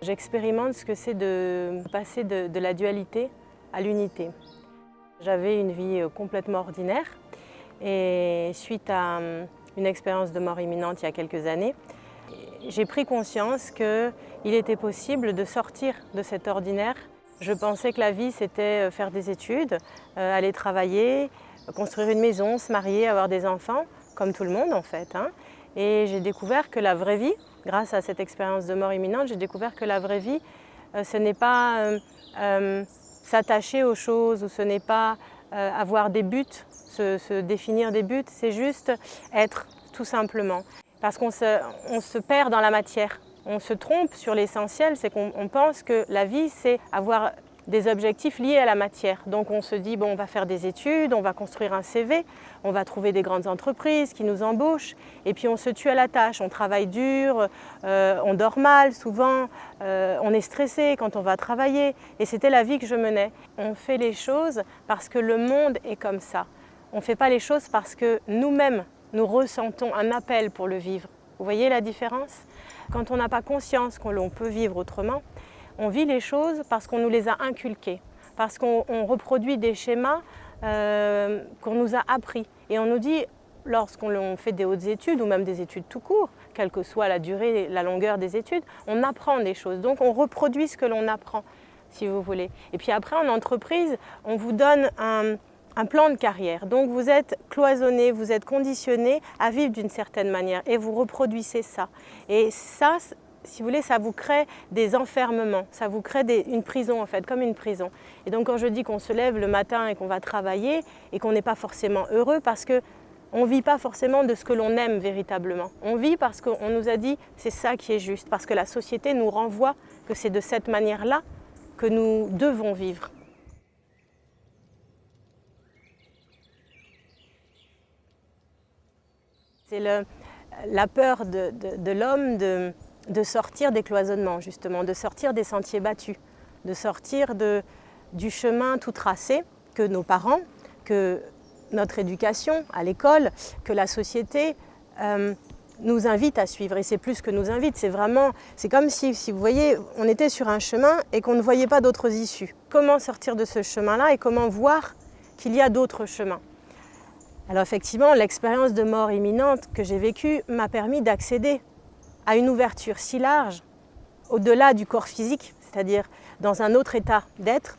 J'expérimente ce que c'est de passer de la dualité à l'unité. J'avais une vie complètement ordinaire et suite à une expérience de mort imminente il y a quelques années, j'ai pris conscience qu'il était possible de sortir de cet ordinaire. Je pensais que la vie c'était faire des études, aller travailler, construire une maison, se marier, avoir des enfants, comme tout le monde en fait. Et j'ai découvert que la vraie vie, grâce à cette expérience de mort imminente, j'ai découvert que la vraie vie, ce n'est pas s'attacher aux choses ou ce n'est pas avoir des buts, se définir des buts, c'est juste être tout simplement. Parce qu'on se perd dans la matière, on se trompe sur l'essentiel, c'est qu'on pense que la vie c'est avoir des objectifs liés à la matière. Donc on se dit, bon, on va faire des études, on va construire un CV, on va trouver des grandes entreprises qui nous embauchent, et puis on se tue à la tâche, on travaille dur, on dort mal souvent, on est stressé quand on va travailler, et c'était la vie que je menais. On fait les choses parce que le monde est comme ça. On ne fait pas les choses parce que nous-mêmes, nous ressentons un appel pour le vivre. Vous voyez la différence? Quand on n'a pas conscience qu'on peut vivre autrement, on vit les choses parce qu'on nous les a inculquées, parce qu'on reproduit des schémas qu'on nous a appris. Et on nous dit, lorsqu'on fait des hautes études ou même des études tout court, quelle que soit la durée, la longueur des études, on apprend des choses. Donc on reproduit ce que l'on apprend, si vous voulez. Et puis après, en entreprise, on vous donne un plan de carrière. Donc vous êtes cloisonné, vous êtes conditionné à vivre d'une certaine manière et vous reproduisez ça. Et ça, si vous voulez, ça vous crée des enfermements, ça vous crée une prison en fait, comme une prison. Et donc quand je dis qu'on se lève le matin et qu'on va travailler et qu'on n'est pas forcément heureux parce qu'on ne vit pas forcément de ce que l'on aime véritablement. On vit parce qu'on nous a dit c'est ça qui est juste, parce que la société nous renvoie que c'est de cette manière-là que nous devons vivre. C'est la peur de l'homme de sortir des cloisonnements, justement, de sortir des sentiers battus, de sortir du chemin tout tracé que nos parents, que notre éducation à l'école, que la société nous invite à suivre. Et c'est plus que nous invite, c'est comme si vous voyez, on était sur un chemin et qu'on ne voyait pas d'autres issues. Comment sortir de ce chemin-là et comment voir qu'il y a d'autres chemins? Alors effectivement, l'expérience de mort imminente que j'ai vécue m'a permis d'accéder à une ouverture si large, au-delà du corps physique, c'est-à-dire dans un autre état d'être,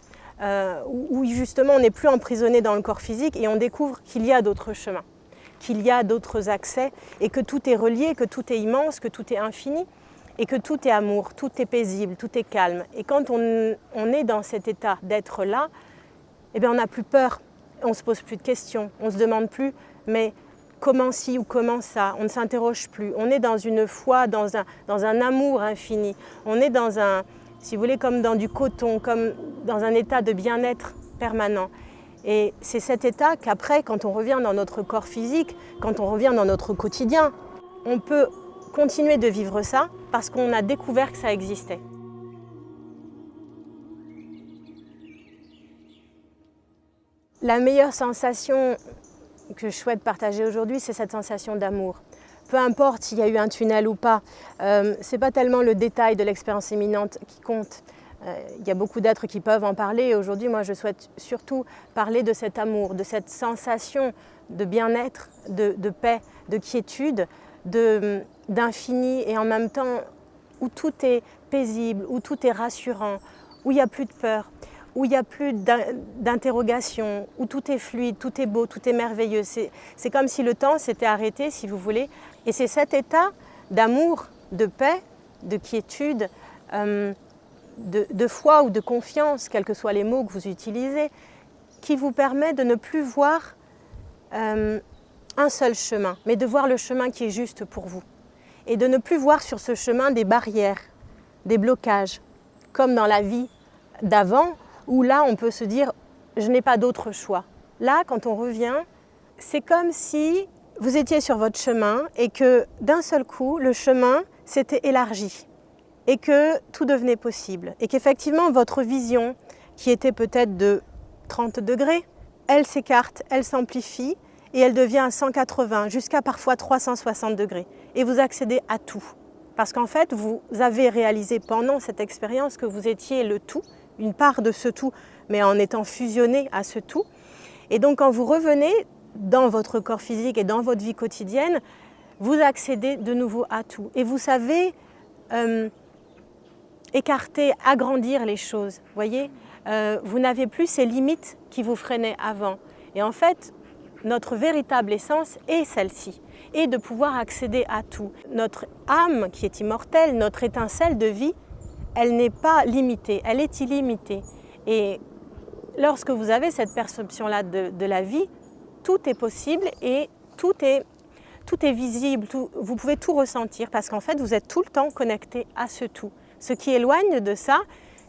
où justement on n'est plus emprisonné dans le corps physique et on découvre qu'il y a d'autres chemins, qu'il y a d'autres accès et que tout est relié, que tout est immense, que tout est infini et que tout est amour, tout est paisible, tout est calme. Et quand on est dans cet état d'être là, eh bien on n'a plus peur, on ne se pose plus de questions, on ne se demande plus mais comment ci ou comment ça, on ne s'interroge plus. On est dans une foi, dans un amour infini. On est dans si vous voulez, comme dans du coton, comme dans un état de bien-être permanent. Et c'est cet état qu'après, quand on revient dans notre corps physique, quand on revient dans notre quotidien, on peut continuer de vivre ça parce qu'on a découvert que ça existait. La meilleure sensation que je souhaite partager aujourd'hui, c'est cette sensation d'amour. Peu importe s'il y a eu un tunnel ou pas, ce n'est pas tellement le détail de l'expérience imminente qui compte. Il y a beaucoup d'êtres qui peuvent en parler et aujourd'hui, moi, je souhaite surtout parler de cet amour, de cette sensation de bien-être, de paix, de quiétude, d'infini et en même temps où tout est paisible, où tout est rassurant, où il n'y a plus de peur, où il n'y a plus d'interrogation, où tout est fluide, tout est beau, tout est merveilleux. C'est comme si le temps s'était arrêté, si vous voulez. Et c'est cet état d'amour, de paix, de quiétude, de foi ou de confiance, quels que soient les mots que vous utilisez, qui vous permet de ne plus voir un seul chemin, mais de voir le chemin qui est juste pour vous. Et de ne plus voir sur ce chemin des barrières, des blocages, comme dans la vie d'avant, où là, on peut se dire « je n'ai pas d'autre choix ». Là, quand on revient, c'est comme si vous étiez sur votre chemin et que d'un seul coup, le chemin s'était élargi et que tout devenait possible. Et qu'effectivement, votre vision, qui était peut-être de 30 degrés, elle s'écarte, elle s'amplifie et elle devient à 180, jusqu'à parfois 360 degrés. Et vous accédez à tout. Parce qu'en fait, vous avez réalisé pendant cette expérience que vous étiez le tout, une part de ce tout, mais en étant fusionné à ce tout. Et donc quand vous revenez dans votre corps physique et dans votre vie quotidienne, vous accédez de nouveau à tout. Et vous savez écarter, agrandir les choses. Voyez, vous n'avez plus ces limites qui vous freinaient avant. Et en fait, notre véritable essence est celle-ci, et de pouvoir accéder à tout. Notre âme qui est immortelle, notre étincelle de vie, elle n'est pas limitée, elle est illimitée. Et lorsque vous avez cette perception-là de la vie, tout est possible et tout est visible, vous pouvez tout ressentir parce qu'en fait vous êtes tout le temps connecté à ce tout. Ce qui éloigne de ça,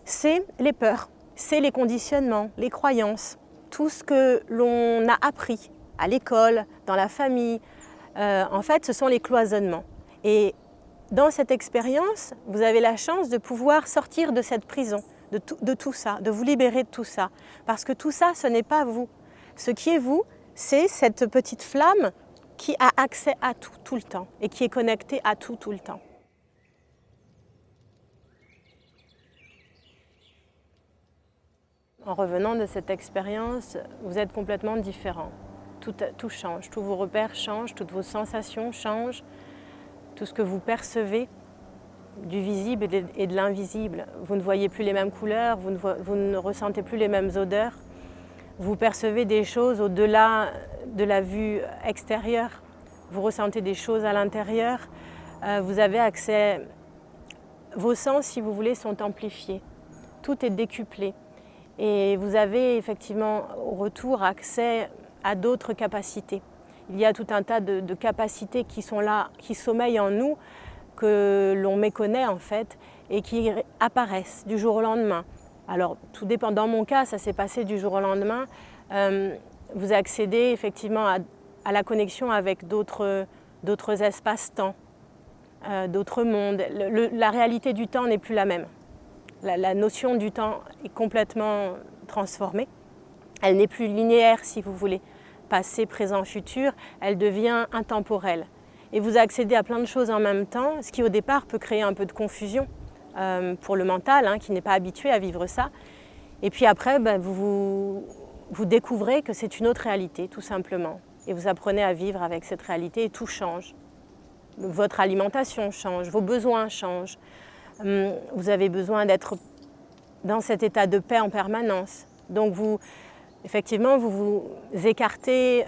c'est les peurs, c'est les conditionnements, les croyances, tout ce que l'on a appris à l'école, dans la famille. En fait, ce sont les cloisonnements. Et dans cette expérience, vous avez la chance de pouvoir sortir de cette prison, de tout ça, de vous libérer de tout ça. Parce que tout ça, ce n'est pas vous. Ce qui est vous, c'est cette petite flamme qui a accès à tout le temps et qui est connectée à tout le temps. En revenant de cette expérience, vous êtes complètement différent. Tout change, tous vos repères changent, toutes vos sensations changent, tout ce que vous percevez du visible et de l'invisible. Vous ne voyez plus les mêmes couleurs, vous ne ressentez plus les mêmes odeurs. Vous percevez des choses au-delà de la vue extérieure. Vous ressentez des choses à l'intérieur. Vous avez accès... Vos sens, si vous voulez, sont amplifiés. Tout est décuplé. Et vous avez effectivement au retour accès à d'autres capacités. Il y a tout un tas de capacités qui sont là, qui sommeillent en nous, que l'on méconnaît en fait, et qui apparaissent du jour au lendemain. Alors tout dépend, dans mon cas, ça s'est passé du jour au lendemain. Vous accédez effectivement à la connexion avec d'autres espaces-temps, d'autres mondes. La réalité du temps n'est plus la même. La notion du temps est complètement transformée. Elle n'est plus linéaire, si vous voulez. Passé, présent, futur, elle devient intemporelle. Et vous accédez à plein de choses en même temps, ce qui au départ peut créer un peu de confusion pour le mental, qui n'est pas habitué à vivre ça. Et puis après, vous découvrez que c'est une autre réalité, tout simplement. Et vous apprenez à vivre avec cette réalité et tout change. Votre alimentation change, vos besoins changent. Vous avez besoin d'être dans cet état de paix en permanence. Donc effectivement, vous vous écartez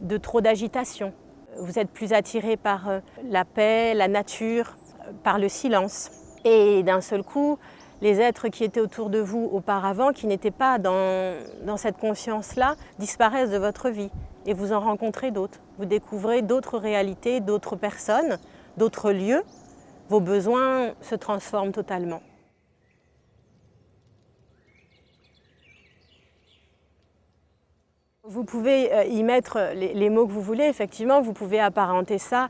de trop d'agitation. Vous êtes plus attiré par la paix, la nature, par le silence. Et d'un seul coup, les êtres qui étaient autour de vous auparavant, qui n'étaient pas dans cette conscience-là, disparaissent de votre vie. Et vous en rencontrez d'autres. Vous découvrez d'autres réalités, d'autres personnes, d'autres lieux. Vos besoins se transforment totalement. Vous pouvez y mettre les mots que vous voulez, effectivement, vous pouvez apparenter ça,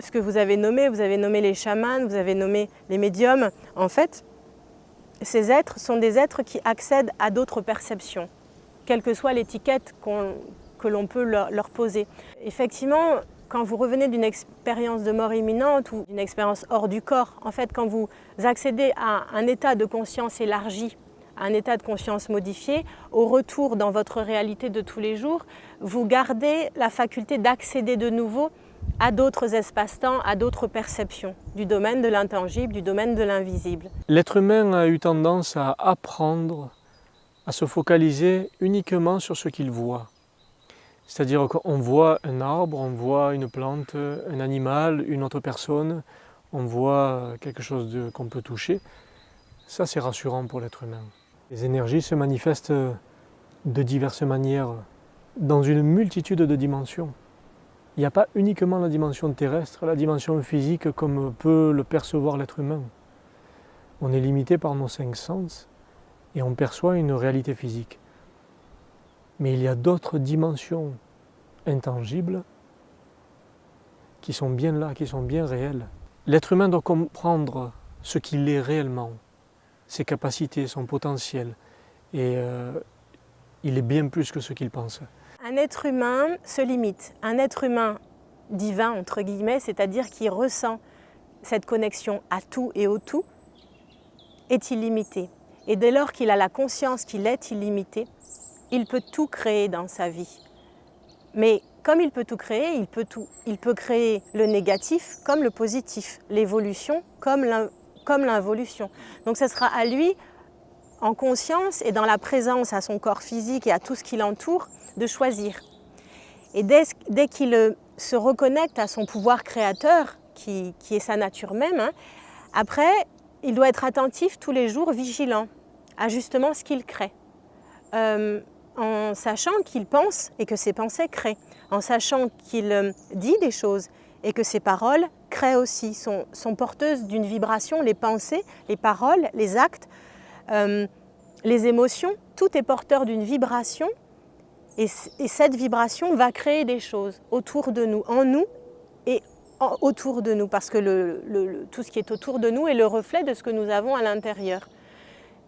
ce que vous avez nommé les chamans, vous avez nommé les médiums. En fait, ces êtres sont des êtres qui accèdent à d'autres perceptions, quelle que soit l'étiquette que l'on peut leur poser. Effectivement, quand vous revenez d'une expérience de mort imminente ou d'une expérience hors du corps, en fait, quand vous accédez à un état de conscience élargi, un état de conscience modifié, au retour dans votre réalité de tous les jours, vous gardez la faculté d'accéder de nouveau à d'autres espaces-temps, à d'autres perceptions, du domaine de l'intangible, du domaine de l'invisible. L'être humain a eu tendance à apprendre à se focaliser uniquement sur ce qu'il voit. C'est-à-dire qu'on voit un arbre, on voit une plante, un animal, une autre personne, on voit quelque chose qu'on peut toucher. Ça, c'est rassurant pour l'être humain. Les énergies se manifestent de diverses manières, dans une multitude de dimensions. Il n'y a pas uniquement la dimension terrestre, la dimension physique comme peut le percevoir l'être humain. On est limité par nos 5 sens et on perçoit une réalité physique. Mais il y a d'autres dimensions intangibles qui sont bien là, qui sont bien réelles. L'être humain doit comprendre ce qu'il est réellement, ses capacités, son potentiel, et il est bien plus que ce qu'il pense. Un être humain se limite. Un être humain divin, entre guillemets, c'est-à-dire qui ressent cette connexion à tout et au tout, est illimité. Et dès lors qu'il a la conscience qu'il est illimité, il peut tout créer dans sa vie. Mais comme il peut tout créer, il peut créer le négatif comme le positif, l'évolution comme l'involution. Donc ce sera à lui, en conscience et dans la présence à son corps physique et à tout ce qui l'entoure, de choisir. Et dès qu'il se reconnecte à son pouvoir créateur, qui est sa nature même, après, il doit être attentif tous les jours, vigilant à justement ce qu'il crée. En sachant qu'il pense et que ses pensées créent, en sachant qu'il dit des choses et que ses paroles créent aussi, sont porteuses d'une vibration, les pensées, les paroles, les actes, les émotions, tout est porteur d'une vibration et cette vibration va créer des choses autour de nous, en nous et autour de nous, parce que tout ce qui est autour de nous est le reflet de ce que nous avons à l'intérieur.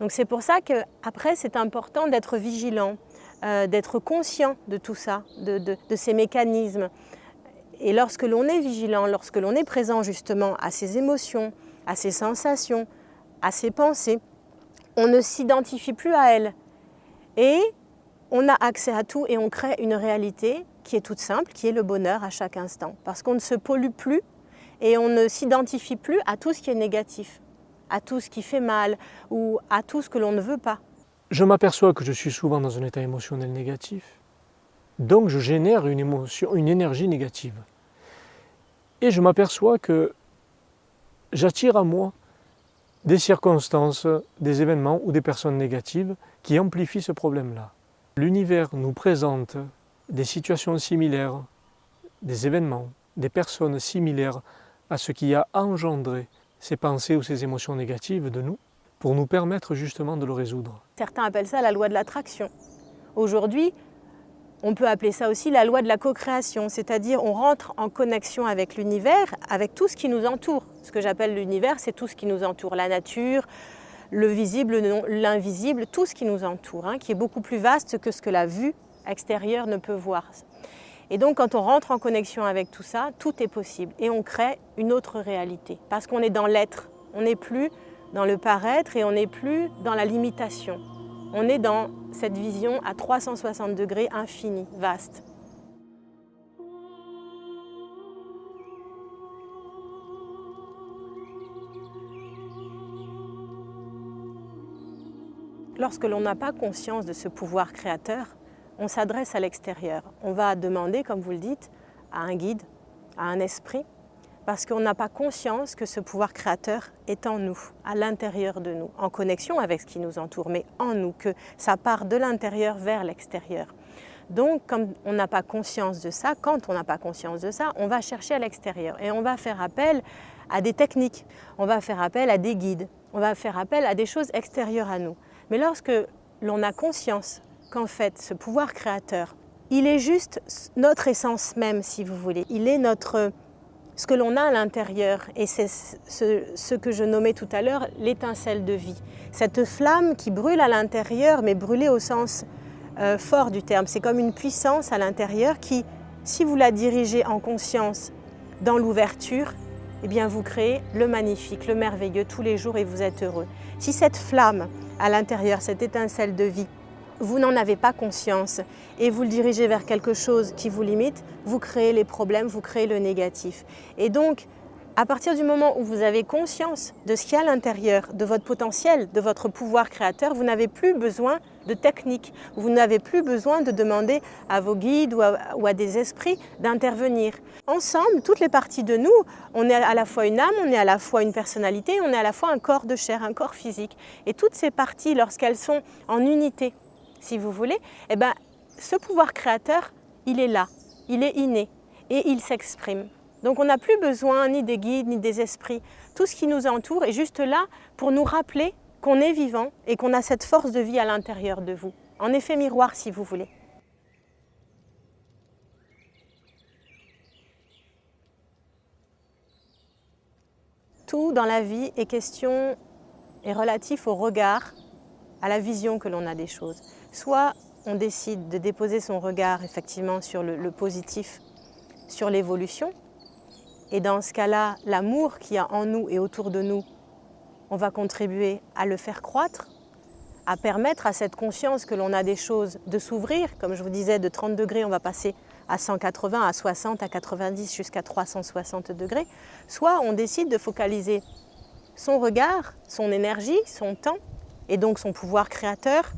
Donc c'est pour ça qu'après c'est important d'être vigilant, d'être conscient de tout ça, de ces mécanismes. Et lorsque l'on est vigilant, lorsque l'on est présent justement à ces émotions, à ces sensations, à ces pensées, on ne s'identifie plus à elles. Et on a accès à tout et on crée une réalité qui est toute simple, qui est le bonheur à chaque instant. Parce qu'on ne se pollue plus et on ne s'identifie plus à tout ce qui est négatif, à tout ce qui fait mal ou à tout ce que l'on ne veut pas. Je m'aperçois que je suis souvent dans un état émotionnel négatif, donc je génère une énergie négative. Et je m'aperçois que j'attire à moi des circonstances, des événements ou des personnes négatives qui amplifient ce problème-là. L'univers nous présente des situations similaires, des événements, des personnes similaires à ce qui a engendré ces pensées ou ces émotions négatives de nous, pour nous permettre justement de le résoudre. Certains appellent ça la loi de l'attraction. Aujourd'hui, on peut appeler ça aussi la loi de la co-création, c'est-à-dire on rentre en connexion avec l'univers, avec tout ce qui nous entoure. Ce que j'appelle l'univers, c'est tout ce qui nous entoure, la nature, le visible, l'invisible, tout ce qui nous entoure, qui est beaucoup plus vaste que ce que la vue extérieure ne peut voir. Et donc quand on rentre en connexion avec tout ça, tout est possible et on crée une autre réalité, parce qu'on est dans l'être, on n'est plus dans le paraître et on n'est plus dans la limitation. On est dans cette vision à 360 degrés infinie, vaste. Lorsque l'on n'a pas conscience de ce pouvoir créateur, on s'adresse à l'extérieur. On va demander, comme vous le dites, à un guide, à un esprit, parce qu'on n'a pas conscience que ce pouvoir créateur est en nous, à l'intérieur de nous, en connexion avec ce qui nous entoure, mais en nous, que ça part de l'intérieur vers l'extérieur. Donc, comme on n'a pas conscience de ça, quand on n'a pas conscience de ça, on va chercher à l'extérieur et on va faire appel à des techniques, on va faire appel à des guides, on va faire appel à des choses extérieures à nous. Mais lorsque l'on a conscience qu'en fait, ce pouvoir créateur, il est juste notre essence même, si vous voulez, il est ce que l'on a à l'intérieur, et c'est ce que je nommais tout à l'heure, l'étincelle de vie. Cette flamme qui brûle à l'intérieur, mais brûlée au sens fort du terme. C'est comme une puissance à l'intérieur qui, si vous la dirigez en conscience dans l'ouverture, eh bien vous créez le magnifique, le merveilleux tous les jours et vous êtes heureux. Si cette flamme à l'intérieur, cette étincelle de vie, vous n'en avez pas conscience et vous le dirigez vers quelque chose qui vous limite, vous créez les problèmes, vous créez le négatif. Et donc, à partir du moment où vous avez conscience de ce qu'il y a à l'intérieur, de votre potentiel, de votre pouvoir créateur, vous n'avez plus besoin de technique. Vous n'avez plus besoin de demander à vos guides ou à des esprits d'intervenir. Ensemble, toutes les parties de nous, on est à la fois une âme, on est à la fois une personnalité, on est à la fois un corps de chair, un corps physique. Et toutes ces parties, lorsqu'elles sont en unité, si vous voulez, eh ben, ce pouvoir créateur, il est là, il est inné et il s'exprime. Donc on n'a plus besoin ni des guides, ni des esprits. Tout ce qui nous entoure est juste là pour nous rappeler qu'on est vivant et qu'on a cette force de vie à l'intérieur de vous. En effet miroir, si vous voulez. Tout dans la vie est relatif au regard, à la vision que l'on a des choses. Soit on décide de déposer son regard effectivement sur le positif, sur l'évolution, Et dans ce cas-là, l'amour qu'il y a en nous et autour de nous, on va contribuer à le faire croître, à permettre à cette conscience que l'on a des choses de s'ouvrir. Comme je vous disais, de 30 degrés, on va passer à 180, à 60, à 90, jusqu'à 360 degrés. Soit on décide de focaliser son regard, son énergie, son temps, et donc son pouvoir créateur,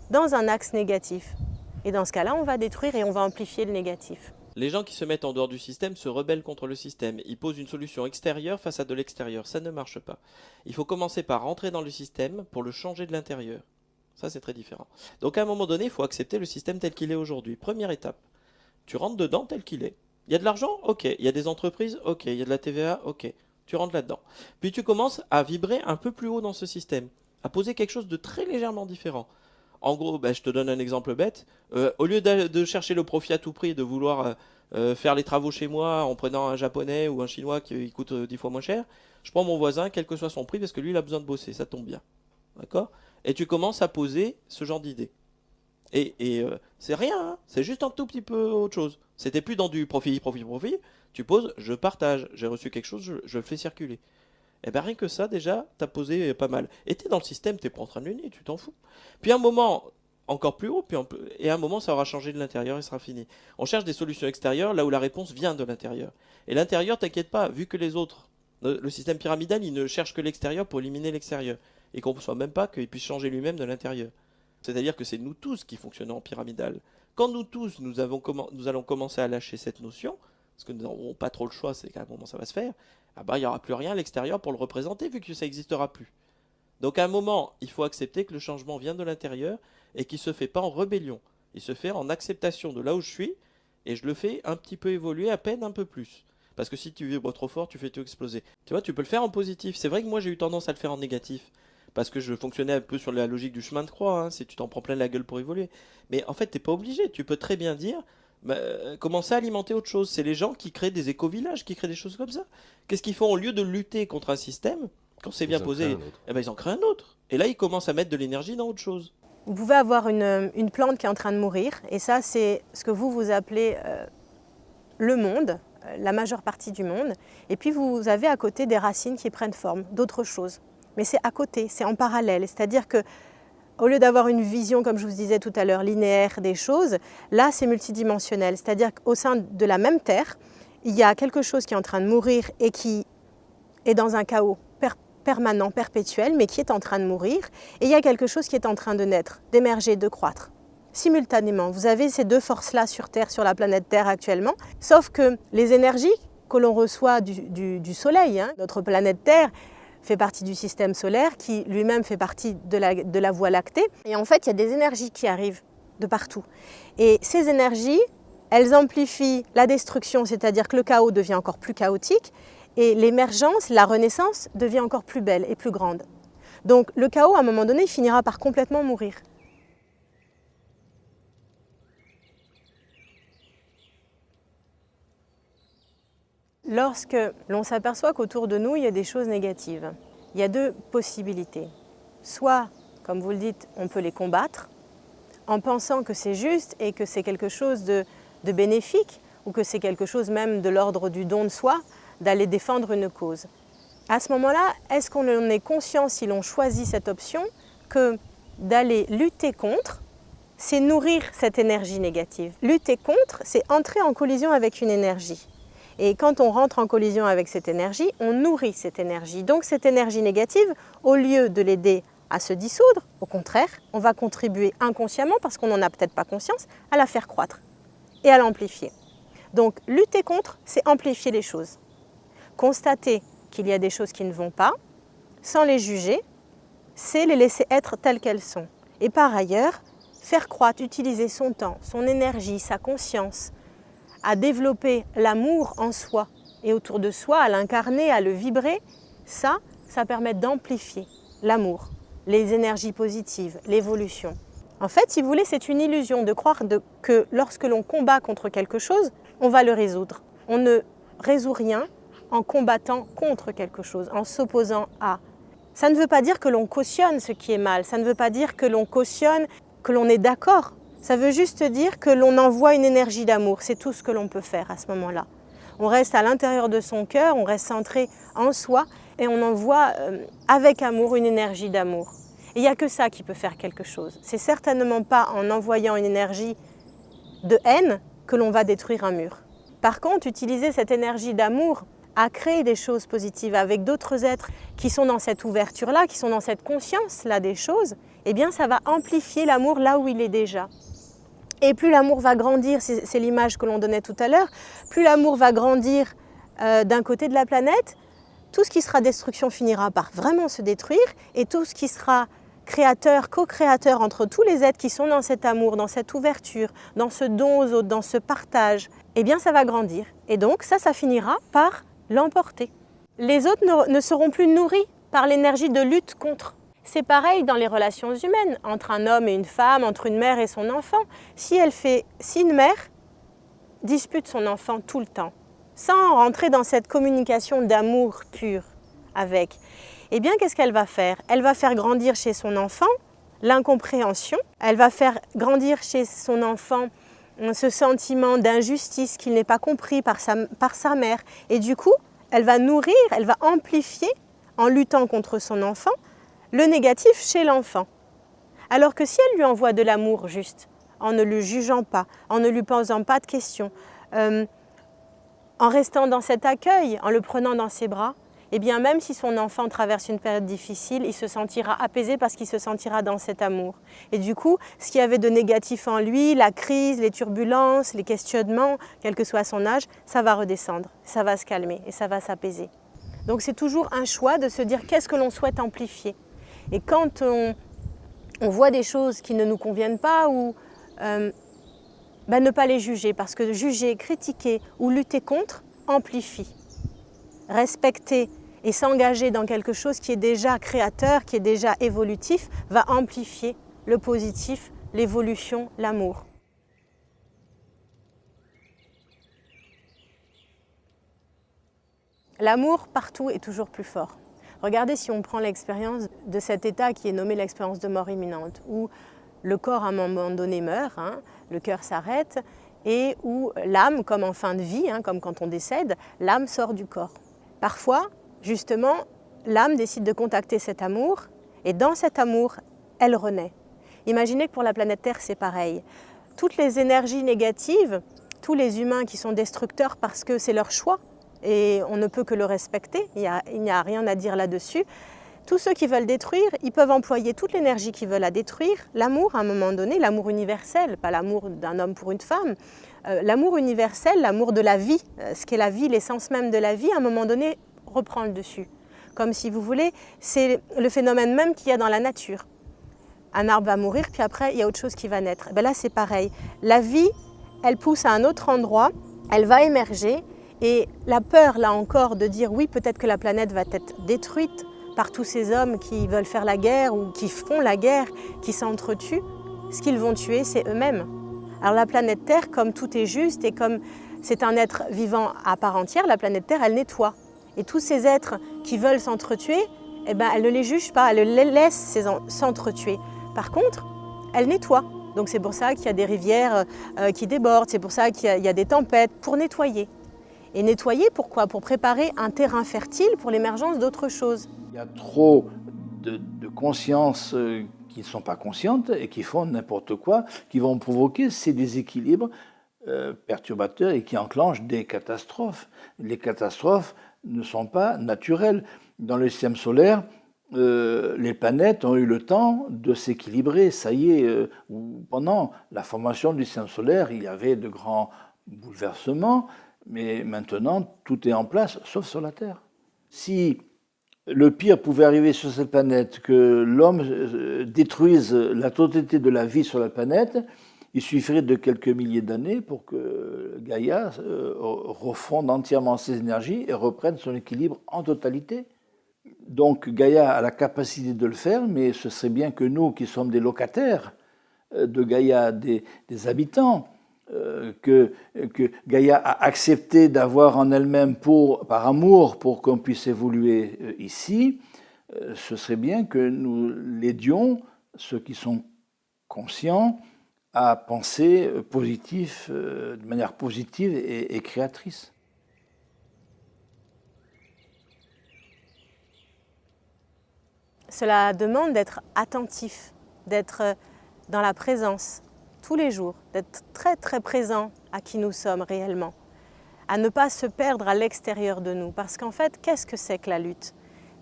dans un axe négatif. Et dans ce cas-là, on va détruire et on va amplifier le négatif. Les gens qui se mettent en dehors du système se rebellent contre le système. Ils posent une solution extérieure face à de l'extérieur. Ça ne marche pas. Il faut commencer par rentrer dans le système pour le changer de l'intérieur. Ça, c'est très différent. Donc à un moment donné, il faut accepter le système tel qu'il est aujourd'hui. Première étape, tu rentres dedans tel qu'il est. Il y a de l'argent? Ok. Il y a des entreprises? Ok. Il y a de la TVA? Ok. Tu rentres là-dedans. Puis tu commences à vibrer un peu plus haut dans ce système, à poser quelque chose de très légèrement différent. En gros, je te donne un exemple bête. Au lieu de chercher le profit à tout prix et de vouloir faire les travaux chez moi en prenant un japonais ou un chinois qui coûte 10 fois moins cher, je prends mon voisin, quel que soit son prix, parce que lui, il a besoin de bosser. Ça tombe bien. D'accord? Et tu commences à poser ce genre d'idée. Et c'est rien, hein, c'est juste un tout petit peu autre chose. C'était plus dans du profit. Tu poses, je partage. J'ai reçu quelque chose, je le fais circuler. Et bien rien que ça, déjà, t'as posé pas mal. Et t'es dans le système, t'es pas en train de le nier, tu t'en fous. Puis un moment, encore plus haut, et à un moment, ça aura changé de l'intérieur et sera fini. On cherche des solutions extérieures là où la réponse vient de l'intérieur. Et l'intérieur, t'inquiète pas, vu que les autres, le système pyramidal, il ne cherche que l'extérieur pour éliminer l'extérieur. Et qu'on ne soit même pas qu'il puisse changer lui-même de l'intérieur. C'est-à-dire que c'est nous tous qui fonctionnons en pyramidal. Quand nous tous, nous allons commencer à lâcher cette notion, parce que nous n'aurons pas trop le choix, c'est qu'à un moment ça va se faire, il n'y aura plus rien à l'extérieur pour le représenter, vu que ça n'existera plus. Donc à un moment, il faut accepter que le changement vient de l'intérieur, et qu'il ne se fait pas en rébellion. Il se fait en acceptation de là où je suis, et je le fais un petit peu évoluer, à peine un peu plus. Parce que si tu vibres trop fort, tu fais tout exploser. Tu vois, tu peux le faire en positif. C'est vrai que moi j'ai eu tendance à le faire en négatif. Parce que je fonctionnais un peu sur la logique du chemin de croix, hein, si tu t'en prends plein la gueule pour évoluer. Mais en fait, t'es pas obligé. Tu peux très bien dire, commencer à alimenter autre chose. C'est les gens qui créent des éco-villages, qui créent des choses comme ça. Qu'est-ce qu'ils font? Au lieu de lutter contre un système, quand c'est bien posé, ils en créent un autre. Et là, ils commencent à mettre de l'énergie dans autre chose. Vous pouvez avoir une plante qui est en train de mourir, et ça, c'est ce que vous appelez le monde, la majeure partie du monde. Et puis, vous avez à côté des racines qui prennent forme, d'autres choses. Mais c'est à côté, c'est en parallèle. C'est-à-dire que, au lieu d'avoir une vision, comme je vous disais tout à l'heure, linéaire des choses, là, c'est multidimensionnel. C'est-à-dire qu'au sein de la même Terre, il y a quelque chose qui est en train de mourir et qui est dans un chaos permanent, perpétuel, mais qui est en train de mourir. Et il y a quelque chose qui est en train de naître, d'émerger, de croître. Simultanément, vous avez ces deux forces-là sur Terre, sur la planète Terre actuellement, sauf que les énergies que l'on reçoit du Soleil, hein, notre planète Terre, fait partie du système solaire, qui lui-même fait partie de la Voie lactée. Et en fait, il y a des énergies qui arrivent de partout. Et ces énergies, elles amplifient la destruction, c'est-à-dire que le chaos devient encore plus chaotique, et l'émergence, la renaissance, devient encore plus belle et plus grande. Donc le chaos, à un moment donné, il finira par complètement mourir. Lorsque l'on s'aperçoit qu'autour de nous, il y a des choses négatives, il y a deux possibilités. Soit, comme vous le dites, on peut les combattre en pensant que c'est juste et que c'est quelque chose de bénéfique ou que c'est quelque chose même de l'ordre du don de soi, d'aller défendre une cause. À ce moment-là, est-ce qu'on en est conscient, si l'on choisit cette option, que d'aller lutter contre, c'est nourrir cette énergie négative. Lutter contre, c'est entrer en collision avec une énergie. Et quand on rentre en collision avec cette énergie, on nourrit cette énergie. Donc cette énergie négative, au lieu de l'aider à se dissoudre, au contraire, on va contribuer inconsciemment, parce qu'on n'en a peut-être pas conscience, à la faire croître et à l'amplifier. Donc lutter contre, c'est amplifier les choses. Constater qu'il y a des choses qui ne vont pas, sans les juger, c'est les laisser être telles qu'elles sont. Et par ailleurs, faire croître, utiliser son temps, son énergie, sa conscience, à développer l'amour en soi et autour de soi, à l'incarner, à le vibrer, ça permet d'amplifier l'amour, les énergies positives, l'évolution. En fait, si vous voulez, c'est une illusion de croire que lorsque l'on combat contre quelque chose, on va le résoudre. On ne résout rien en combattant contre quelque chose, en s'opposant à. Ça ne veut pas dire que l'on cautionne ce qui est mal, ça ne veut pas dire que l'on cautionne, que l'on est d'accord. Ça veut juste dire que l'on envoie une énergie d'amour, c'est tout ce que l'on peut faire à ce moment-là. on reste à l'intérieur de son cœur, on reste centré en soi et on envoie avec amour une énergie d'amour. Et il n'y a que ça qui peut faire quelque chose. C'est certainement pas en envoyant une énergie de haine que l'on va détruire un mur. Par contre, utiliser cette énergie d'amour à créer des choses positives avec d'autres êtres qui sont dans cette ouverture-là, qui sont dans cette conscience-là des choses, eh bien ça va amplifier l'amour là où il est déjà. Et plus l'amour va grandir, c'est l'image que l'on donnait tout à l'heure, plus l'amour va grandir d'un côté de la planète, tout ce qui sera destruction finira par vraiment se détruire et tout ce qui sera créateur, co-créateur entre tous les êtres qui sont dans cet amour, dans cette ouverture, dans ce don aux autres, dans ce partage, eh bien ça va grandir. Et donc ça finira par l'emporter. Les autres ne seront plus nourris par l'énergie de lutte contre. C'est pareil dans les relations humaines, entre un homme et une femme, entre une mère et son enfant. Si une mère dispute son enfant tout le temps, sans rentrer dans cette communication d'amour pur avec, eh bien qu'est-ce qu'elle va faire? Elle va faire grandir chez son enfant l'incompréhension, elle va faire grandir chez son enfant ce sentiment d'injustice qu'il n'est pas compris par sa mère. Et du coup, elle va nourrir, elle va amplifier, en luttant contre son enfant, le négatif chez l'enfant. Alors que si elle lui envoie de l'amour juste, en ne le jugeant pas, en ne lui posant pas de questions, en restant dans cet accueil, en le prenant dans ses bras, eh bien même si son enfant traverse une période difficile, il se sentira apaisé parce qu'il se sentira dans cet amour. Et du coup, ce qu'il y avait de négatif en lui, la crise, les turbulences, les questionnements, quel que soit son âge, ça va redescendre, ça va se calmer et ça va s'apaiser. Donc c'est toujours un choix de se dire qu'est-ce que l'on souhaite amplifier. Et quand on voit des choses qui ne nous conviennent pas, ou ne pas les juger, parce que juger, critiquer ou lutter contre amplifie. Respecter et s'engager dans quelque chose qui est déjà créateur, qui est déjà évolutif, va amplifier le positif, l'évolution, l'amour. L'amour partout est toujours plus fort. Regardez si on prend l'expérience de cet état qui est nommé l'expérience de mort imminente, où le corps à un moment donné meurt, le cœur s'arrête, et où l'âme, comme en fin de vie, comme quand on décède, l'âme sort du corps. Parfois, justement, l'âme décide de contacter cet amour, et dans cet amour, elle renaît. Imaginez que pour la planète Terre, c'est pareil. Toutes les énergies négatives, tous les humains qui sont destructeurs parce que c'est leur choix, et on ne peut que le respecter, il n'y a rien à dire là-dessus. Tous ceux qui veulent détruire, ils peuvent employer toute l'énergie qu'ils veulent à détruire. L'amour, à un moment donné, l'amour universel, pas l'amour d'un homme pour une femme, l'amour universel, l'amour de la vie, ce qu'est la vie, l'essence même de la vie, à un moment donné, reprend le dessus. Comme si vous voulez, c'est le phénomène même qu'il y a dans la nature. Un arbre va mourir, puis après, il y a autre chose qui va naître. Là, c'est pareil. La vie, elle pousse à un autre endroit, elle va émerger, et la peur, là encore, de dire oui, peut-être que la planète va être détruite par tous ces hommes qui veulent faire la guerre ou qui font la guerre, qui s'entretuent, ce qu'ils vont tuer, c'est eux-mêmes. Alors la planète Terre, comme tout est juste et comme c'est un être vivant à part entière, la planète Terre, elle nettoie. Et tous ces êtres qui veulent s'entretuer, elle ne les juge pas, elle les laisse s'entretuer. Par contre, elle nettoie. Donc c'est pour ça qu'il y a des rivières qui débordent, c'est pour ça qu'il y a des tempêtes, pour nettoyer. Et nettoyer, pourquoi? Pour préparer un terrain fertile pour l'émergence d'autres choses. Il y a trop de consciences qui ne sont pas conscientes et qui font n'importe quoi, qui vont provoquer ces déséquilibres perturbateurs et qui enclenchent des catastrophes. Les catastrophes ne sont pas naturelles. Dans le système solaire, les planètes ont eu le temps de s'équilibrer. Ça y est, pendant la formation du système solaire, il y avait de grands bouleversements, mais maintenant, tout est en place, sauf sur la Terre. Si le pire pouvait arriver sur cette planète, que l'homme détruise la totalité de la vie sur la planète, il suffirait de quelques milliers d'années pour que Gaïa refonde entièrement ses énergies et reprenne son équilibre en totalité. Donc Gaïa a la capacité de le faire, mais ce serait bien que nous, qui sommes des locataires de Gaïa, des habitants, que Gaïa a accepté d'avoir en elle-même par amour pour qu'on puisse évoluer ici, ce serait bien que nous l'aidions, ceux qui sont conscients, à penser positif, de manière positive et créatrice. Cela demande d'être attentif, d'être dans la présence tous les jours, d'être très très présent à qui nous sommes réellement, à ne pas se perdre à l'extérieur de nous. Parce qu'en fait, qu'est-ce que c'est que la lutte?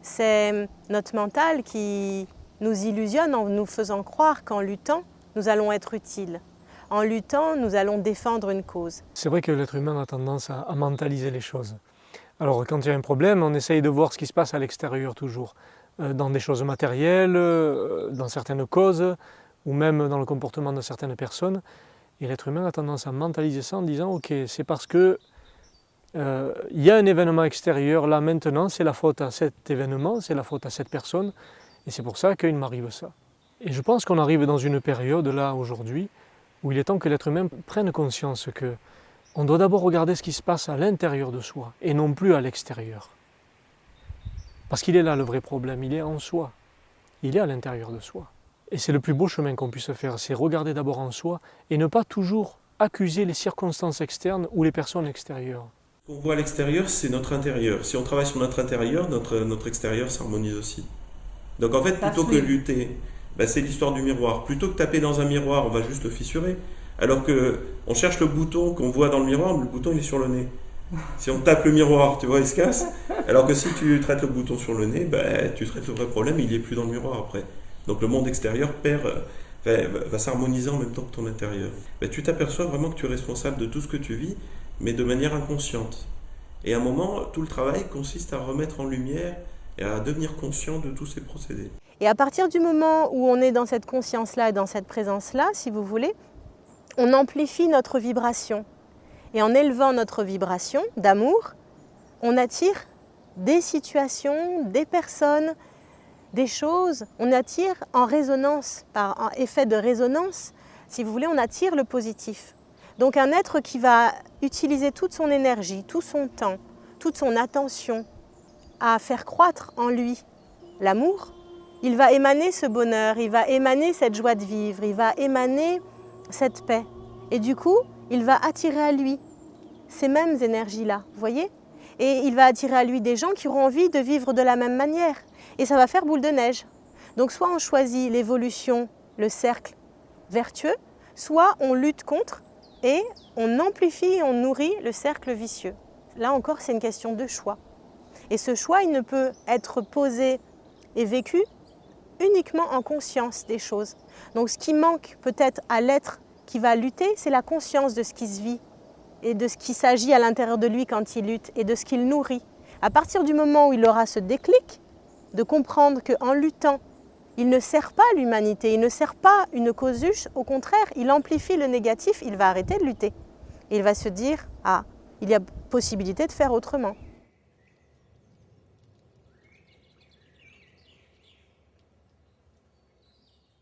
C'est notre mental qui nous illusionne en nous faisant croire qu'en luttant, nous allons être utiles. En luttant, nous allons défendre une cause. C'est vrai que l'être humain a tendance à mentaliser les choses. Alors quand il y a un problème, on essaye de voir ce qui se passe à l'extérieur toujours, dans des choses matérielles, dans certaines causes, ou même dans le comportement de certaines personnes. Et l'être humain a tendance à mentaliser ça en disant « Ok, c'est parce que y a un événement extérieur, là maintenant, c'est la faute à cet événement, c'est la faute à cette personne, et c'est pour ça qu'il m'arrive ça. » Et je pense qu'on arrive dans une période, là, aujourd'hui, où il est temps que l'être humain prenne conscience qu'on doit d'abord regarder ce qui se passe à l'intérieur de soi, et non plus à l'extérieur. Parce qu'il est là le vrai problème, il est en soi, il est à l'intérieur de soi. Et c'est le plus beau chemin qu'on puisse faire, c'est regarder d'abord en soi, et ne pas toujours accuser les circonstances externes ou les personnes extérieures. Ce qu'on voit à l'extérieur, c'est notre intérieur. Si on travaille sur notre intérieur, notre extérieur s'harmonise aussi. Donc en fait, plutôt que lutter, c'est l'histoire du miroir. Plutôt que taper dans un miroir, on va juste le fissurer. Alors qu'on cherche le bouton qu'on voit dans le miroir, le bouton il est sur le nez. Si on tape le miroir, tu vois, il se casse. Alors que si tu traites le bouton sur le nez, tu traites le vrai problème, il n'est plus dans le miroir après. Donc le monde extérieur va s'harmoniser en même temps que ton intérieur. Tu t'aperçois vraiment que tu es responsable de tout ce que tu vis, mais de manière inconsciente. Et à un moment, tout le travail consiste à remettre en lumière et à devenir conscient de tous ces procédés. Et à partir du moment où on est dans cette conscience-là et dans cette présence-là, si vous voulez, on amplifie notre vibration. Et en élevant notre vibration d'amour, on attire des situations, des personnes, des choses. On attire en résonance, par un effet de résonance, si vous voulez, on attire le positif. Donc un être qui va utiliser toute son énergie, tout son temps, toute son attention à faire croître en lui l'amour, il va émaner ce bonheur, il va émaner cette joie de vivre, il va émaner cette paix. Et du coup, il va attirer à lui ces mêmes énergies-là, vous voyez? Et il va attirer à lui des gens qui auront envie de vivre de la même manière. Et ça va faire boule de neige. Donc soit on choisit l'évolution, le cercle vertueux, soit on lutte contre et on amplifie et on nourrit le cercle vicieux. Là encore, c'est une question de choix. Et ce choix, il ne peut être posé et vécu uniquement en conscience des choses. Donc ce qui manque peut-être à l'être qui va lutter, c'est la conscience de ce qui se vit et de ce qui s'agit à l'intérieur de lui quand il lutte et de ce qu'il nourrit. À partir du moment où il aura ce déclic, de comprendre qu'en luttant, il ne sert pas l'humanité, il ne sert pas une cause juste, au contraire, il amplifie le négatif, il va arrêter de lutter. Et il va se dire, ah, il y a possibilité de faire autrement.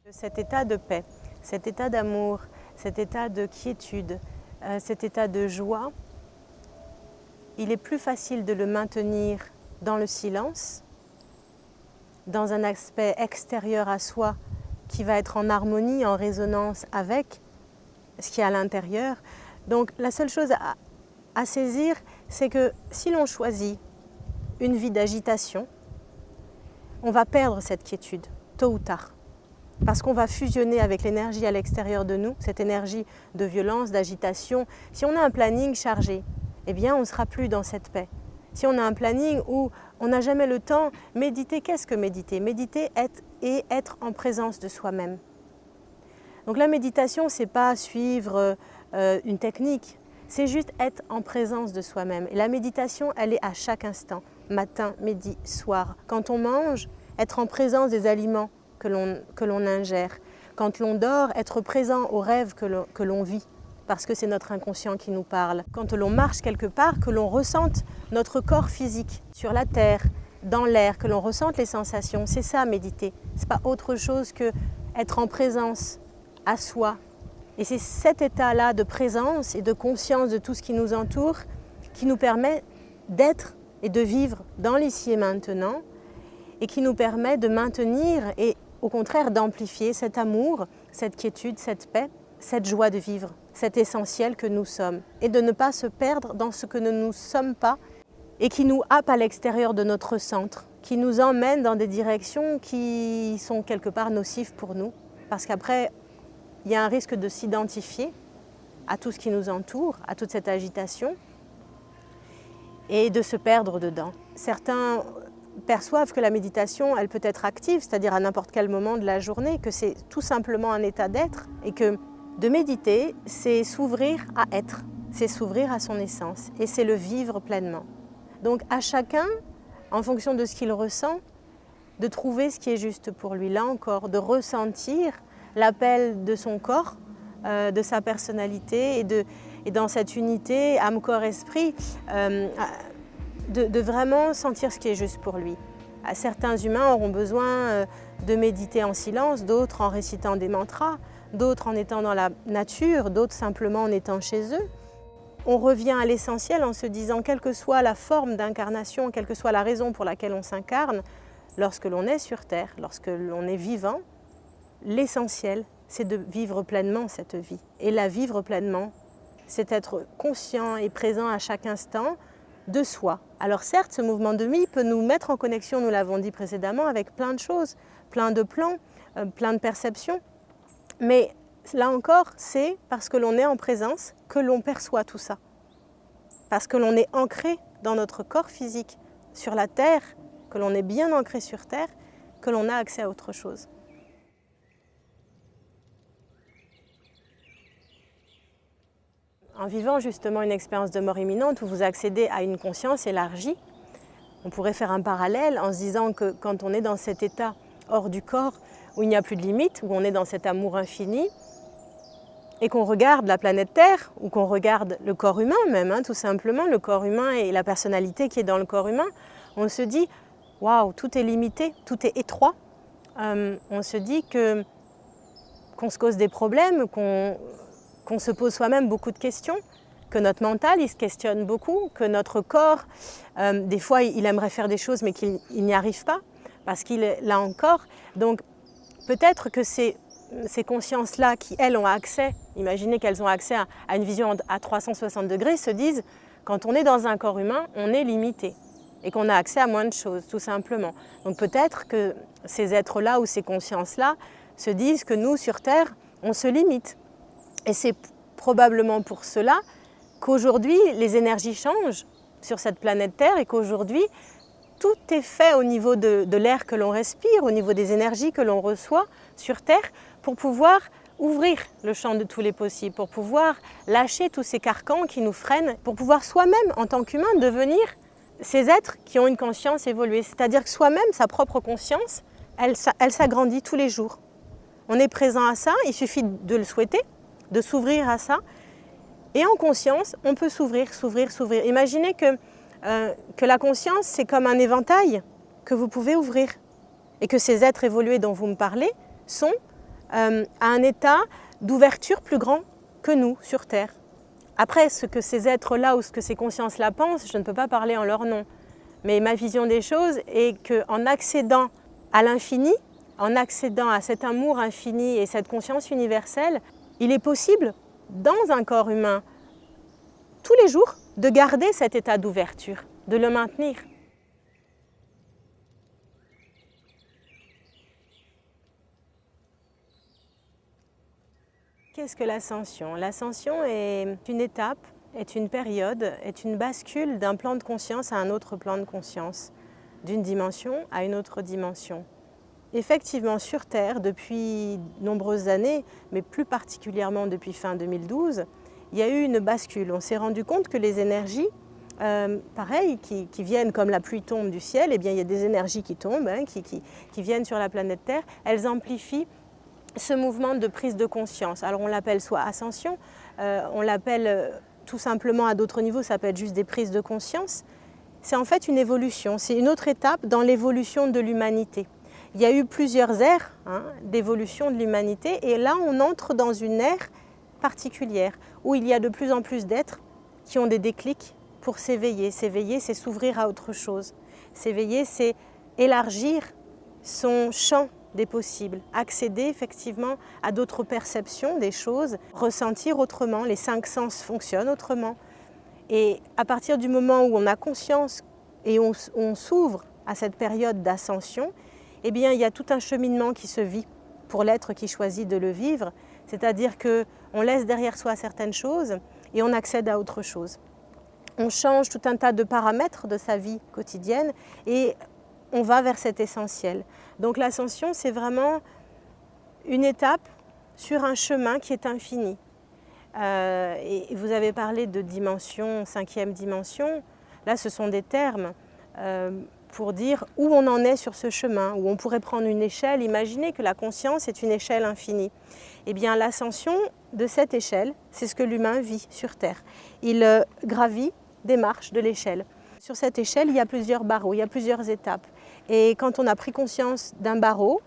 Cet état de paix, cet état d'amour, cet état de quiétude, cet état de joie, il est plus facile de le maintenir dans le silence, dans un aspect extérieur à soi qui va être en harmonie, en résonance avec ce qui est à l'intérieur. Donc la seule chose à saisir, c'est que si l'on choisit une vie d'agitation, on va perdre cette quiétude, tôt ou tard. Parce qu'on va fusionner avec l'énergie à l'extérieur de nous, cette énergie de violence, d'agitation. Si on a un planning chargé, eh bien on ne sera plus dans cette paix. Si on a un planning où on n'a jamais le temps, méditer, qu'est-ce que méditer? Méditer et être en présence de soi-même. Donc la méditation, ce n'est pas suivre une technique, c'est juste être en présence de soi-même. Et la méditation, elle est à chaque instant, matin, midi, soir. Quand on mange, être en présence des aliments que l'on ingère. Quand l'on dort, être présent aux rêves que l'on vit, parce que c'est notre inconscient qui nous parle. Quand l'on marche quelque part, que l'on ressente notre corps physique sur la terre, dans l'air, que l'on ressente les sensations, c'est ça méditer. Ce n'est pas autre chose que être en présence à soi. Et c'est cet état-là de présence et de conscience de tout ce qui nous entoure qui nous permet d'être et de vivre dans l'ici et maintenant et qui nous permet de maintenir et au contraire d'amplifier cet amour, cette quiétude, cette paix, cette joie de vivre, cet essentiel que nous sommes et de ne pas se perdre dans ce que nous ne sommes pas et qui nous happe à l'extérieur de notre centre qui nous emmènent dans des directions qui sont quelque part nocives pour nous. Parce qu'après, il y a un risque de s'identifier à tout ce qui nous entoure, à toute cette agitation, et de se perdre dedans. Certains perçoivent que la méditation, elle peut être active, c'est-à-dire à n'importe quel moment de la journée, que c'est tout simplement un état d'être, et que de méditer, c'est s'ouvrir à être, c'est s'ouvrir à son essence, et c'est le vivre pleinement. Donc à chacun, en fonction de ce qu'il ressent, de trouver ce qui est juste pour lui. Là encore, de ressentir l'appel de son corps, de sa personnalité, et dans cette unité âme, corps, esprit, de vraiment sentir ce qui est juste pour lui. Certains humains auront besoin de méditer en silence, d'autres en récitant des mantras, d'autres en étant dans la nature, d'autres simplement en étant chez eux. On revient à l'essentiel en se disant, quelle que soit la forme d'incarnation, quelle que soit la raison pour laquelle on s'incarne, lorsque l'on est sur Terre, lorsque l'on est vivant, l'essentiel, c'est de vivre pleinement cette vie. Et la vivre pleinement, c'est être conscient et présent à chaque instant de soi. Alors certes, ce mouvement de vie peut nous mettre en connexion, nous l'avons dit précédemment, avec plein de choses, plein de plans, plein de perceptions. Mais là encore, c'est parce que l'on est en présence que l'on perçoit tout ça. Parce que l'on est ancré dans notre corps physique, sur la Terre, que l'on est bien ancré sur Terre, que l'on a accès à autre chose. En vivant justement une expérience de mort imminente où vous accédez à une conscience élargie, on pourrait faire un parallèle en se disant que quand on est dans cet état hors du corps, où il n'y a plus de limites, où on est dans cet amour infini, et qu'on regarde la planète Terre, ou qu'on regarde le corps humain même, tout simplement, le corps humain et la personnalité qui est dans le corps humain, on se dit « waouh, tout est limité, tout est étroit ». On se dit qu'on se cause des problèmes, qu'on se pose soi-même beaucoup de questions, que notre mental, il se questionne beaucoup, que notre corps, des fois, il aimerait faire des choses mais qu'il n'y arrive pas, parce qu'il est là encore. Donc, peut-être que ces consciences-là qui, elles, ont accès, imaginez qu'elles ont accès à une vision à 360 degrés, se disent, quand on est dans un corps humain, on est limité et qu'on a accès à moins de choses, tout simplement. Donc peut-être que ces êtres-là ou ces consciences-là se disent que nous, sur Terre, on se limite. Et c'est probablement pour cela qu'aujourd'hui, les énergies changent sur cette planète Terre et qu'aujourd'hui, tout est fait au niveau de l'air que l'on respire, au niveau des énergies que l'on reçoit sur Terre pour pouvoir ouvrir le champ de tous les possibles, pour pouvoir lâcher tous ces carcans qui nous freinent, pour pouvoir soi-même, en tant qu'humain, devenir ces êtres qui ont une conscience évoluée. C'est-à-dire que soi-même, sa propre conscience, elle s'agrandit tous les jours. On est présent à ça, il suffit de le souhaiter, de s'ouvrir à ça. Et en conscience, on peut s'ouvrir, s'ouvrir, s'ouvrir. Imaginez que la conscience, c'est comme un éventail que vous pouvez ouvrir. Et que ces êtres évolués dont vous me parlez sont à un état d'ouverture plus grand que nous sur Terre. Après, ce que ces êtres-là ou ce que ces consciences-là pensent, je ne peux pas parler en leur nom. Mais ma vision des choses est qu'en accédant à l'infini, en accédant à cet amour infini et cette conscience universelle, il est possible, dans un corps humain, tous les jours, de garder cet état d'ouverture, de le maintenir. Qu'est-ce que l'ascension? L'ascension est une étape, est une période, est une bascule d'un plan de conscience à un autre plan de conscience, d'une dimension à une autre dimension. Effectivement, sur Terre, depuis de nombreuses années, mais plus particulièrement depuis fin 2012, il y a eu une bascule. On s'est rendu compte que les énergies, pareil, qui viennent comme la pluie tombe du ciel, eh bien, il y a des énergies qui tombent, qui viennent sur la planète Terre, elles amplifient ce mouvement de prise de conscience. Alors on l'appelle soit ascension, on l'appelle tout simplement à d'autres niveaux, ça peut être juste des prises de conscience. C'est en fait une évolution, c'est une autre étape dans l'évolution de l'humanité. Il y a eu plusieurs ères d'évolution de l'humanité et là on entre dans une ère particulière où il y a de plus en plus d'êtres qui ont des déclics pour s'éveiller. S'éveiller, c'est s'ouvrir à autre chose. S'éveiller, c'est élargir son champ des possibles, accéder effectivement à d'autres perceptions des choses, ressentir autrement, les 5 sens fonctionnent autrement. Et à partir du moment où on a conscience et on s'ouvre à cette période d'ascension, eh bien, il y a tout un cheminement qui se vit pour l'être qui choisit de le vivre, c'est-à-dire qu'on laisse derrière soi certaines choses et on accède à autre chose. On change tout un tas de paramètres de sa vie quotidienne et on va vers cet essentiel. Donc l'ascension, c'est vraiment une étape sur un chemin qui est infini. Et vous avez parlé de dimension, 5e dimension. Là, ce sont des termes pour dire où on en est sur ce chemin, où on pourrait prendre une échelle. Imaginez que la conscience est une échelle infinie. Eh bien, l'ascension de cette échelle, c'est ce que l'humain vit sur Terre. Il gravit des marches de l'échelle. Sur cette échelle, il y a plusieurs barreaux, il y a plusieurs étapes. Et quand on a pris conscience d'un barreau,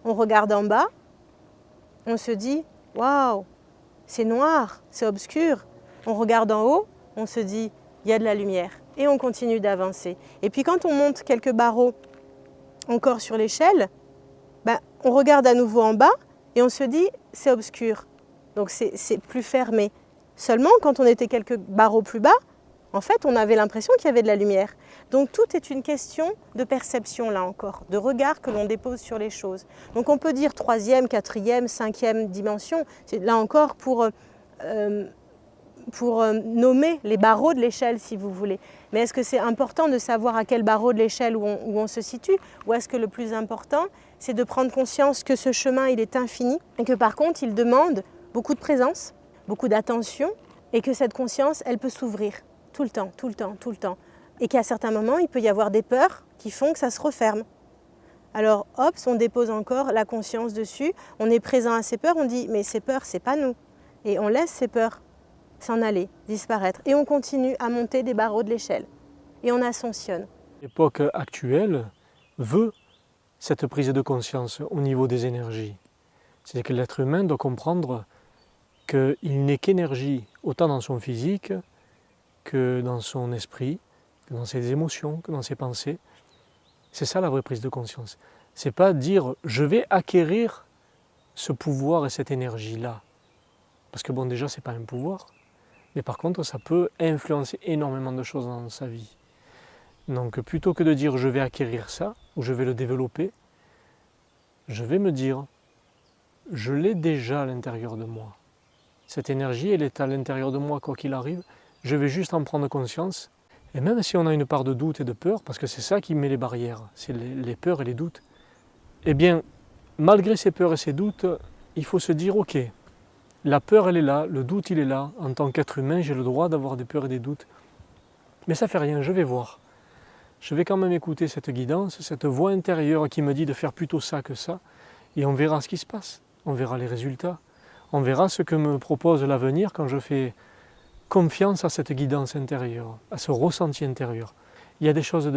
on regarde en bas, on se dit « Waouh, c'est noir, c'est obscur ». On regarde en haut, on se dit « Il y a de la lumière ». Et on continue d'avancer. Et puis quand on monte quelques barreaux encore sur l'échelle, on regarde à nouveau en bas et on se dit « C'est obscur ». Donc c'est plus fermé. Seulement, quand on était quelques barreaux plus bas, en fait, on avait l'impression qu'il y avait de la lumière. Donc tout est une question de perception, là encore, de regard que l'on dépose sur les choses. Donc on peut dire 3e, 4e, 5e dimension, c'est là encore pour nommer les barreaux de l'échelle, si vous voulez. Mais est-ce que c'est important de savoir à quel barreau de l'échelle où on se situe? Ou est-ce que le plus important, c'est de prendre conscience que ce chemin, il est infini et que par contre, il demande beaucoup de présence, beaucoup d'attention et que cette conscience, elle peut s'ouvrir tout le temps, tout le temps, tout le temps. Et qu'à certains moments, il peut y avoir des peurs qui font que ça se referme. Alors, hop, on dépose encore la conscience dessus, on est présent à ces peurs, on dit « mais ces peurs, c'est pas nous ». Et on laisse ces peurs s'en aller, disparaître. Et on continue à monter des barreaux de l'échelle. Et on ascensionne. L'époque actuelle veut cette prise de conscience au niveau des énergies. C'est-à-dire que l'être humain doit comprendre qu'il n'est qu'énergie, autant dans son physique que dans son esprit, que dans ses émotions, que dans ses pensées. C'est ça la vraie prise de conscience. C'est pas dire « je vais acquérir ce pouvoir et cette énergie-là ». Parce que bon, déjà, c'est pas un pouvoir. Mais par contre, ça peut influencer énormément de choses dans sa vie. Donc plutôt que de dire « je vais acquérir ça » ou « je vais le développer », je vais me dire « je l'ai déjà à l'intérieur de moi ». Cette énergie, elle est à l'intérieur de moi quoi qu'il arrive. Je vais juste en prendre conscience. Et même si on a une part de doute et de peur, parce que c'est ça qui met les barrières, c'est les peurs et les doutes, eh bien, malgré ces peurs et ces doutes, il faut se dire « ok, la peur, elle est là, le doute, il est là. En tant qu'être humain, j'ai le droit d'avoir des peurs et des doutes. Mais ça ne fait rien, je vais voir. Je vais quand même écouter cette guidance, cette voix intérieure qui me dit de faire plutôt ça que ça, et on verra ce qui se passe. On verra les résultats. On verra ce que me propose l'avenir quand je fais confiance à cette guidance intérieure, à ce ressenti intérieur. Il y a des choses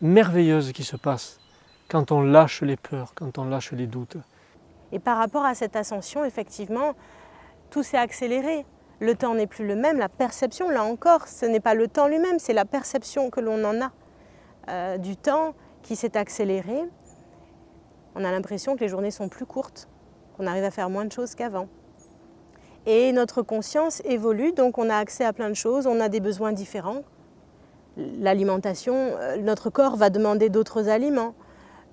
merveilleuses qui se passent quand on lâche les peurs, quand on lâche les doutes. Et par rapport à cette ascension, effectivement, tout s'est accéléré. Le temps n'est plus le même, la perception, là encore, ce n'est pas le temps lui-même, c'est la perception que l'on en a du temps qui s'est accéléré. On a l'impression que les journées sont plus courtes, qu'on arrive à faire moins de choses qu'avant. Et notre conscience évolue, donc on a accès à plein de choses, on a des besoins différents. L'alimentation, notre corps va demander d'autres aliments.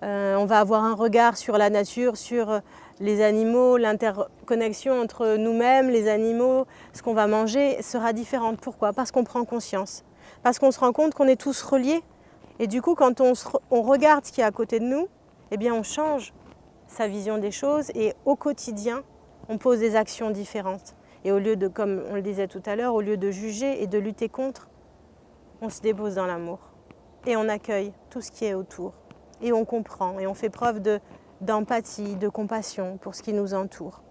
On va avoir un regard sur la nature, sur les animaux, l'interconnexion entre nous-mêmes, les animaux, ce qu'on va manger sera différente. Pourquoi? Parce qu'on prend conscience. Parce qu'on se rend compte qu'on est tous reliés. Et du coup, quand on regarde ce qui est à côté de nous, eh bien on change sa vision des choses et au quotidien, on pose des actions différentes. Et au lieu de, comme on le disait tout à l'heure, au lieu de juger et de lutter contre, on se dépose dans l'amour. Et on accueille tout ce qui est autour. Et on comprend, et on fait preuve d'empathie, de compassion pour ce qui nous entoure.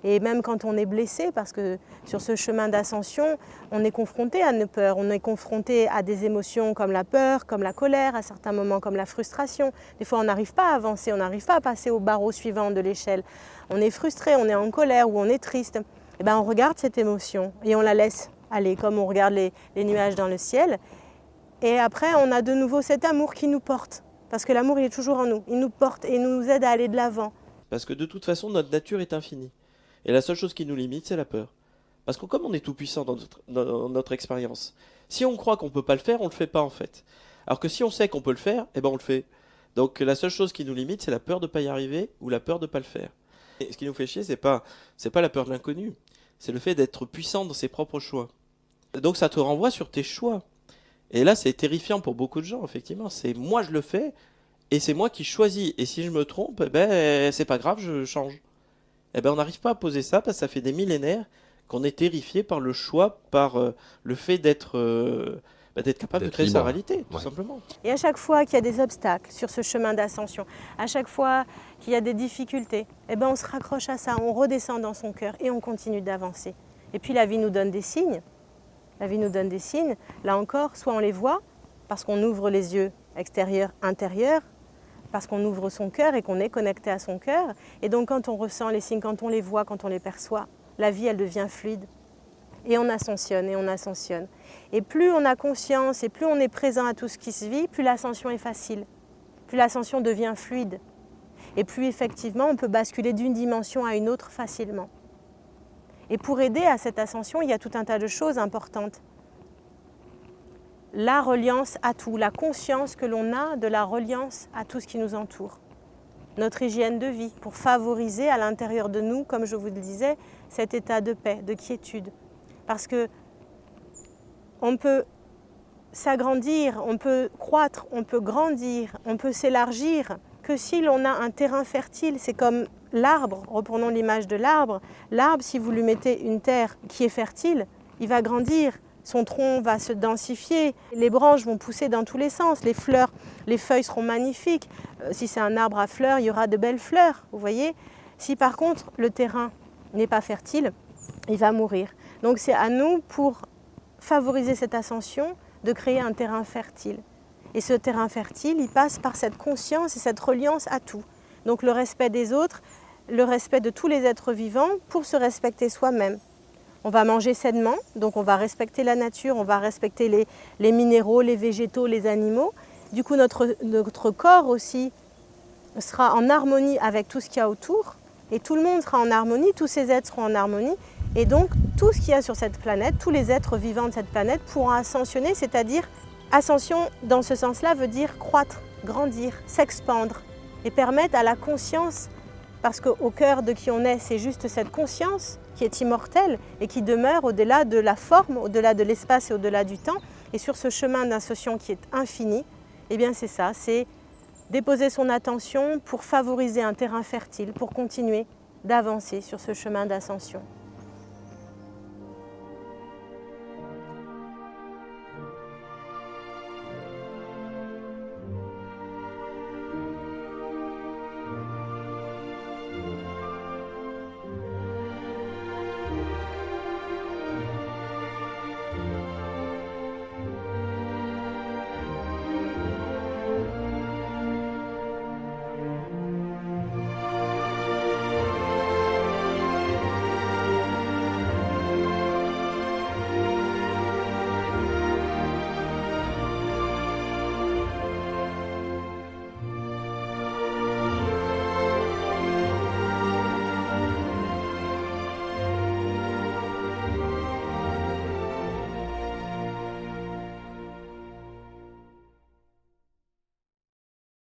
Et même quand on est blessé, parce que sur ce chemin d'ascension, on est confronté à nos peurs, on est confronté à des émotions comme la peur, comme la colère, à certains moments comme la frustration. Des fois, on n'arrive pas à avancer, on n'arrive pas à passer au barreau suivant de l'échelle. On est frustré, on est en colère ou on est triste. Et bien, on regarde cette émotion et on la laisse aller, comme on regarde les nuages dans le ciel. Et après, on a de nouveau cet amour qui nous porte. Parce que l'amour, il est toujours en nous. Il nous porte et nous aide à aller de l'avant. Parce que de toute façon, notre nature est infinie. Et la seule chose qui nous limite, c'est la peur. Parce que comme on est tout puissant dans notre expérience, si on croit qu'on ne peut pas le faire, on ne le fait pas en fait. Alors que si on sait qu'on peut le faire, eh ben on le fait. Donc la seule chose qui nous limite, c'est la peur de ne pas y arriver ou la peur de ne pas le faire. Et ce qui nous fait chier, c'est pas la peur de l'inconnu, c'est le fait d'être puissant dans ses propres choix. Donc ça te renvoie sur tes choix. Et là, c'est terrifiant pour beaucoup de gens, effectivement. C'est moi je le fais et c'est moi qui choisis. Et si je me trompe, eh ben c'est pas grave, je change. Eh ben on n'arrive pas à poser ça parce que ça fait des millénaires qu'on est terrifié par le choix, par le fait d'être capable de créer sa réalité, tout simplement. Et à chaque fois qu'il y a des obstacles sur ce chemin d'ascension, à chaque fois qu'il y a des difficultés, eh ben on se raccroche à ça, on redescend dans son cœur et on continue d'avancer. Et puis la vie nous donne des signes. La vie nous donne des signes. Là encore, soit on les voit parce qu'on ouvre les yeux extérieurs, intérieurs, parce qu'on ouvre son cœur et qu'on est connecté à son cœur. Et donc quand on ressent les signes, quand on les voit, quand on les perçoit, la vie, elle devient fluide. Et on ascensionne, et on ascensionne. Et plus on a conscience et plus on est présent à tout ce qui se vit, plus l'ascension est facile. Plus l'ascension devient fluide. Et plus effectivement, on peut basculer d'une dimension à une autre facilement. Et pour aider à cette ascension, il y a tout un tas de choses importantes. La reliance à tout, la conscience que l'on a de la reliance à tout ce qui nous entoure. Notre hygiène de vie, pour favoriser à l'intérieur de nous, comme je vous le disais, cet état de paix, de quiétude. Parce que on peut s'agrandir, on peut croître, on peut grandir, on peut s'élargir que si l'on a un terrain fertile. C'est comme l'arbre, reprenons l'image de l'arbre. L'arbre, si vous lui mettez une terre qui est fertile, il va grandir, son tronc va se densifier, les branches vont pousser dans tous les sens, les fleurs, les feuilles seront magnifiques. Si c'est un arbre à fleurs, il y aura de belles fleurs, vous voyez. Si par contre le terrain n'est pas fertile, il va mourir. Donc c'est à nous, pour favoriser cette ascension, de créer un terrain fertile. Et ce terrain fertile, il passe par cette conscience et cette reliance à tout. Donc le respect des autres, le respect de tous les êtres vivants pour se respecter soi-même. On va manger sainement, donc on va respecter la nature, on va respecter les minéraux, les végétaux, les animaux. Du coup, notre corps aussi sera en harmonie avec tout ce qu'il y a autour. Et tout le monde sera en harmonie, tous ces êtres seront en harmonie. Et donc, tout ce qu'il y a sur cette planète, tous les êtres vivants de cette planète pourront ascensionner, c'est-à-dire, ascension dans ce sens-là veut dire croître, grandir, s'expandre et permettre à la conscience, parce qu'au cœur de qui on est, c'est juste cette conscience qui est immortelle et qui demeure au-delà de la forme, au-delà de l'espace et au-delà du temps. Et sur ce chemin d'ascension qui est infini, eh bien c'est ça, c'est déposer son attention pour favoriser un terrain fertile, pour continuer d'avancer sur ce chemin d'ascension.